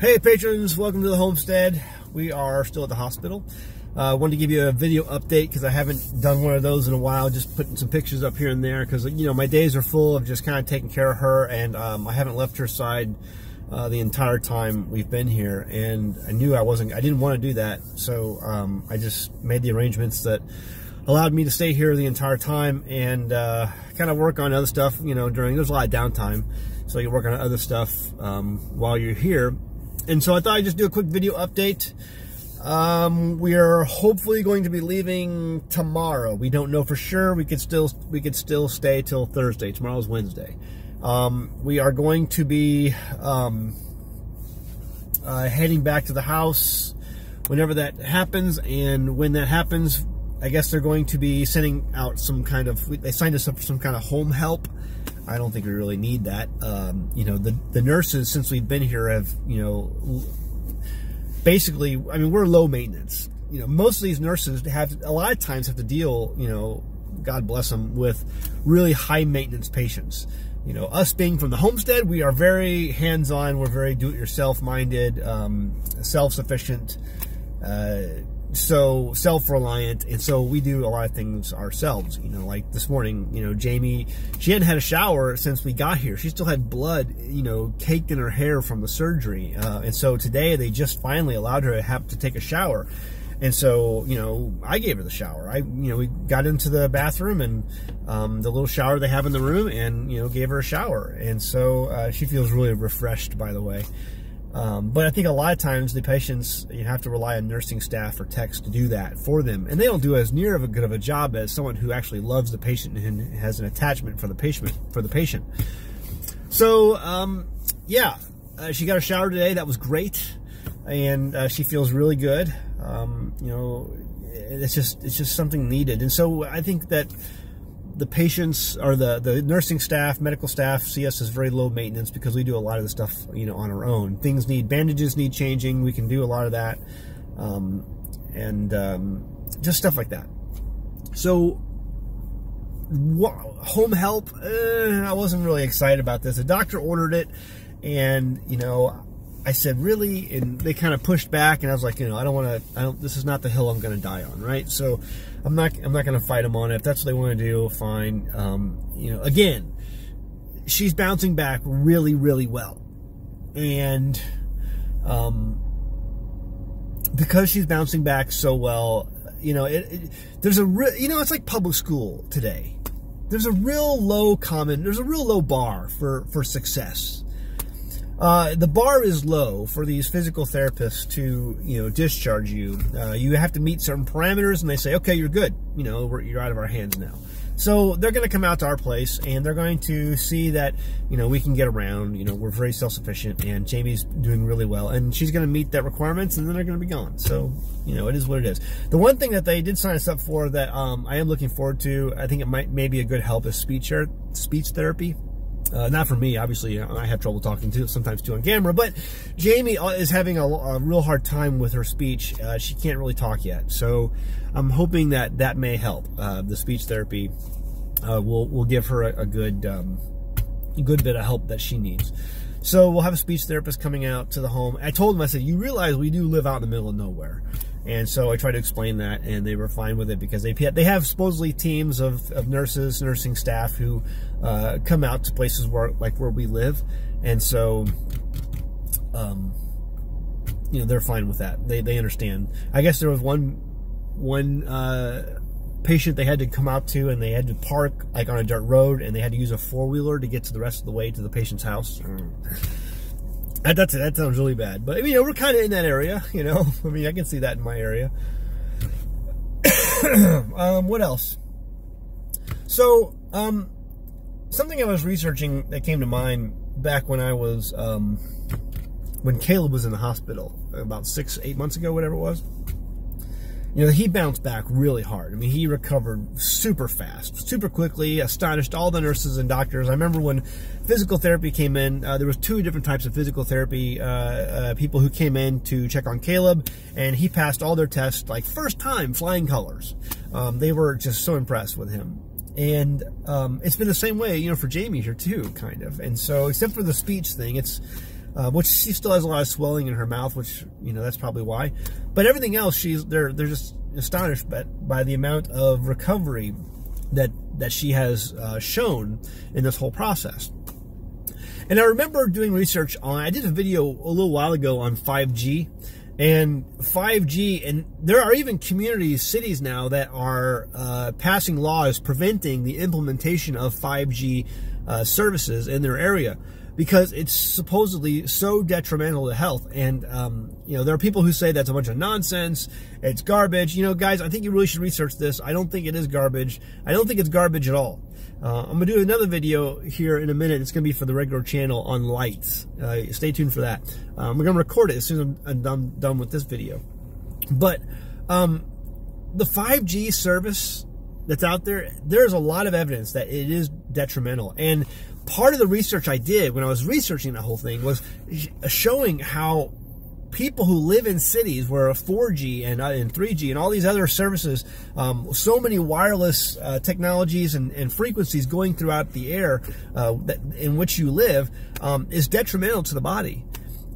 Hey patrons, welcome to the homestead. We are still at the hospital. Wanted to give you a video update because I haven't done one of those in a while, just putting some pictures up here and there because, you know, my days are full of just kind of taking care of her, and I haven't left her side the entire time we've been here, and I knew I didn't want to do that, so I just made the arrangements that allowed me to stay here the entire time and kind of work on other stuff, you know, there's a lot of downtime, so you work on other stuff while you're here. And so I thought I'd just do a quick video update. We are hopefully going to be leaving tomorrow. We don't know for sure. We could still stay till Thursday. Tomorrow's Wednesday. We are going to be heading back to the house whenever that happens, and when that happens, I guess they're going to be sending out some kind of, they signed us up for some kind of home help. I don't think we really need that. You know, the nurses, since we've been here, have, you know, basically, I mean, we're low maintenance. You know, most of these nurses a lot of times have to deal, you know, God bless them, with really high maintenance patients. You know, us being from the homestead, we are very hands-on. We're very do-it-yourself minded, self-sufficient, so self-reliant, and so we do a lot of things ourselves. You know, like this morning, you know, Jamie, she hadn't had a shower since we got here. She still had blood, you know, caked in her hair from the surgery, and so today they just finally allowed her to have to take a shower. And so, you know, I gave her the shower. We got into the bathroom and the little shower they have in the room, and, you know, gave her a shower. And so she feels really refreshed, by the way. But I think a lot of times the patients, you have to rely on nursing staff or techs to do that for them, and they don't do as near of a good of a job as someone who actually loves the patient and has an attachment for the patient. So yeah, she got a shower today. That was great, and she feels really good. You know, it's just something needed, and so I think that the patients, or the nursing staff, medical staff, see us as very low maintenance because we do a lot of the stuff, you know, on our own. Bandages need changing. We can do a lot of that, just stuff like that. So, home help, I wasn't really excited about this. The doctor ordered it, and, you know, I said, really? And they kind of pushed back, and I was like, you know, this is not the hill I'm going to die on, right? So I'm not going to fight them on it. If that's what they want to do, fine. You know, again, she's bouncing back really, really well. And because she's bouncing back so well, you know, it's like public school today. There's a real low bar for success. The bar is low for these physical therapists to, you know, discharge you. You have to meet certain parameters, and they say, okay, you're good. You know, you're out of our hands now. So they're going to come out to our place, and they're going to see that, you know, we can get around. You know, we're very self-sufficient, and Jamie's doing really well, and she's going to meet that requirements, and then they're going to be gone. So, you know, it is what it is. The one thing that they did sign us up for that I am looking forward to, I think it may be a good help, is speech therapy. Not for me, obviously. I have trouble talking sometimes too on camera, but Jamie is having a real hard time with her speech. She can't really talk yet, so I'm hoping that may help. The speech therapy will give her a good bit of help that she needs. So we'll have a speech therapist coming out to the home. I told them, I said, you realize we do live out in the middle of nowhere. And so I tried to explain that, and they were fine with it because they have supposedly teams of nurses, nursing staff who come out to places where we live, and so you know, they're fine with that. They understand. I guess there was one patient they had to come out to, and they had to park like on a dirt road, and they had to use a four-wheeler to get to the rest of the way to the patient's house. That sounds really bad, but I mean, you know, we're kind of in that area, you know. I mean, I can see that in my area. What else? So, something I was researching that came to mind back when I was, when Caleb was in the hospital about 6-8 months ago, whatever it was. You know, he bounced back really hard. I mean, he recovered super fast, super quickly, astonished all the nurses and doctors. I remember when physical therapy came in, there was 2 different types of physical therapy people who came in to check on Caleb, and he passed all their tests, like first time, flying colors. They were just so impressed with him. And it's been the same way, you know, for Jamie here too, kind of. And so, except for the speech thing, it's which she still has a lot of swelling in her mouth, which, you know, that's probably why. But everything else, they're just astonished by the amount of recovery that she has shown in this whole process. And I remember doing research I did a video a little while ago on 5G. And 5G, and there are even communities, cities now that are passing laws preventing the implementation of 5G services in their area because it's supposedly so detrimental to health. And, you know, there are people who say that's a bunch of nonsense, it's garbage. You know, guys, I think you really should research this. I don't think it is garbage. I don't think it's garbage at all. I'm going to do another video here in a minute. It's going to be for the regular channel on lights. Stay tuned for that. We're going to record it as soon as I'm done with this video. But the 5G service that's out there, there's a lot of evidence that it is detrimental. And part of the research I did when I was researching the whole thing was showing how people who live in cities where 4G and 3G and all these other services, so many wireless technologies and frequencies going throughout the air in which you live, is detrimental to the body.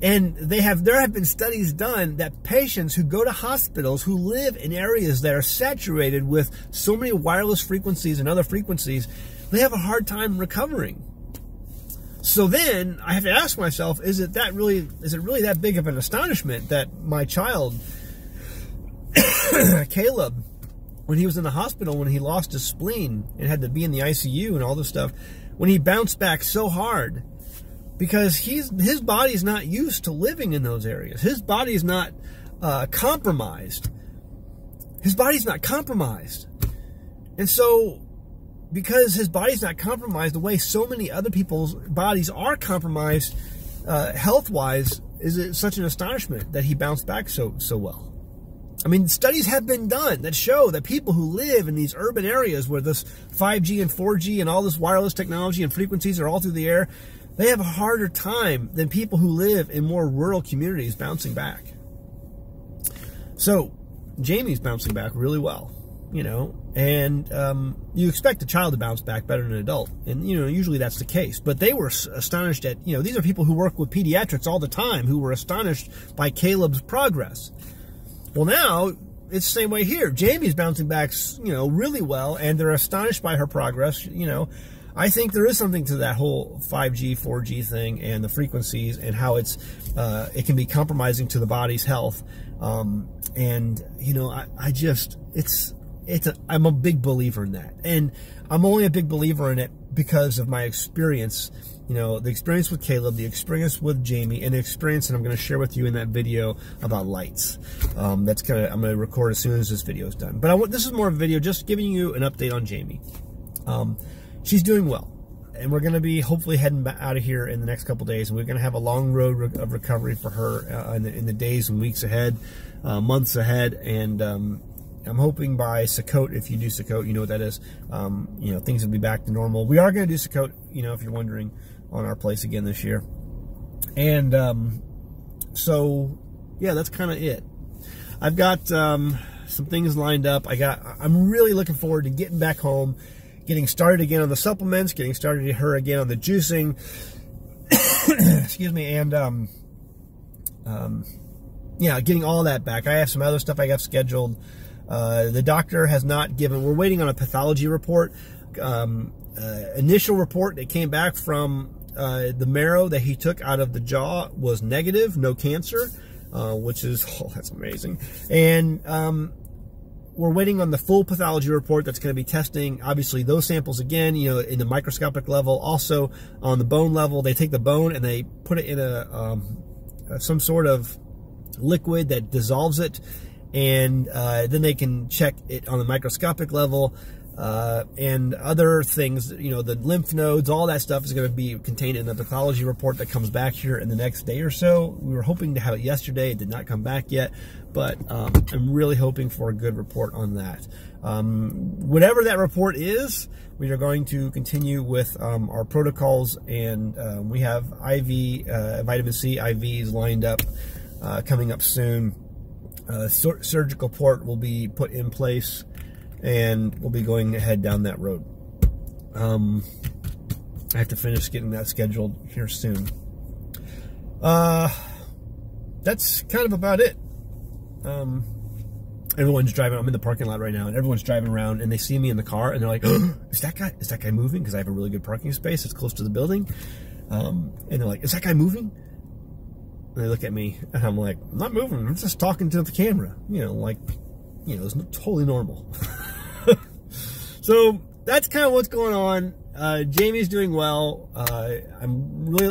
And there have been studies done that patients who go to hospitals who live in areas that are saturated with so many wireless frequencies and other frequencies, they have a hard time recovering. So then I have to ask myself, is it really that big of an astonishment that my child, Caleb, when he was in the hospital, when he lost his spleen and had to be in the ICU and all this stuff, when he bounced back so hard, because his body's not used to living in those areas. His body's not compromised. His body's not compromised. And so, because his body's not compromised the way so many other people's bodies are compromised health-wise, is it such an astonishment that he bounced back so well? I mean, studies have been done that show that people who live in these urban areas where this 5G and 4G and all this wireless technology and frequencies are all through the air, they have a harder time than people who live in more rural communities bouncing back. So, Jamie's bouncing back really well, you know, and you expect a child to bounce back better than an adult, and, you know, usually that's the case. But they were astonished at, you know, these are people who work with pediatrics all the time who were astonished by Caleb's progress. Well, now, it's the same way here. Jamie's bouncing back, you know, really well, and they're astonished by her progress, you know. I think there is something to that whole 5G, 4G thing and the frequencies and how it can be compromising to the body's health. And, you know, I'm a big believer in that. And I'm only a big believer in it because of my experience, you know, the experience with Caleb, the experience with Jamie, and the experience that I'm going to share with you in that video about lights. I'm going to record as soon as this video is done. But this is more of a video just giving you an update on Jamie. She's doing well, and we're going to be hopefully heading out of here in the next couple days, and we're going to have a long road of recovery for her in the days and weeks ahead, months ahead, and I'm hoping by Sukkot, if you do Sukkot, you know what that is, you know, things will be back to normal. We are going to do Sukkot, you know, if you're wondering, on our place again this year. And so, yeah, that's kind of it. I've got some things lined up. I'm really looking forward to getting back home, getting started again on the supplements, getting started her again on the juicing, excuse me, and yeah, getting all that back. I have some other stuff I got scheduled. The doctor has not given, we're waiting on a pathology report. Initial report that came back from the marrow that he took out of the jaw was negative, no cancer, which is, oh, that's amazing. And we're waiting on the full pathology report that's going to be testing, obviously, those samples again, you know, in the microscopic level, also on the bone level. They take the bone and they put it in some sort of liquid that dissolves it, and then they can check it on the microscopic level, and other things, you know, the lymph nodes, all that stuff is going to be contained in the pathology report that comes back here in the next day or so. We were hoping to have it yesterday. It did not come back yet, but I'm really hoping for a good report on that. Whatever that report is, we are going to continue with our protocols, and we have IV, vitamin C IVs lined up, coming up soon. Surgical port will be put in place, and we'll be going ahead down that road. I have to finish getting that scheduled here soon. That's kind of about it. Everyone's driving. I'm in the parking lot right now, and everyone's driving around, and they see me in the car, and they're like, oh, is that guy moving? Because I have a really good parking space. It's close to the building. And they're like, is that guy moving? And they look at me, and I'm like, I'm not moving. I'm just talking to the camera. It's totally normal. So that's kind of what's going on. Jamie's doing well.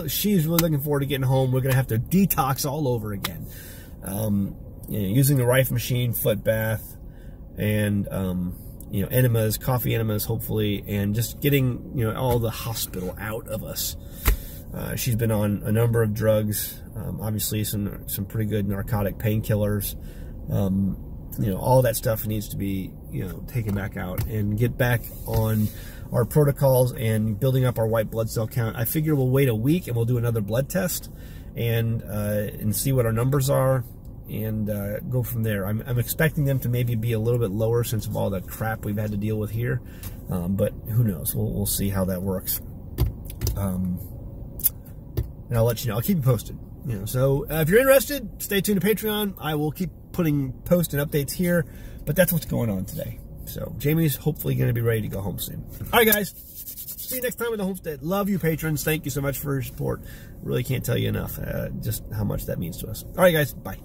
She's really looking forward to getting home. We're gonna have to detox all over again. Using the Rife machine, foot bath, and enemas, coffee enemas, hopefully, and just getting all the hospital out of us. She's been on a number of drugs, obviously some pretty good narcotic painkillers. All that stuff needs to be taken back out and get back on our protocols and building up our white blood cell count. I figure we'll wait a week and we'll do another blood test and see what our numbers are, and go from there. I'm expecting them to maybe be a little bit lower since of all the crap we've had to deal with here, but who knows? We'll see how that works. And I'll let you know. I'll keep you posted. So if you're interested, stay tuned to Patreon. I will keep putting posts and updates here, but that's what's going on today. So Jamie's hopefully going to be ready to go home soon. All right, guys. See you next time in the homestead. Love you, patrons. Thank you so much for your support. Really can't tell you enough just how much that means to us. All right, guys. Bye.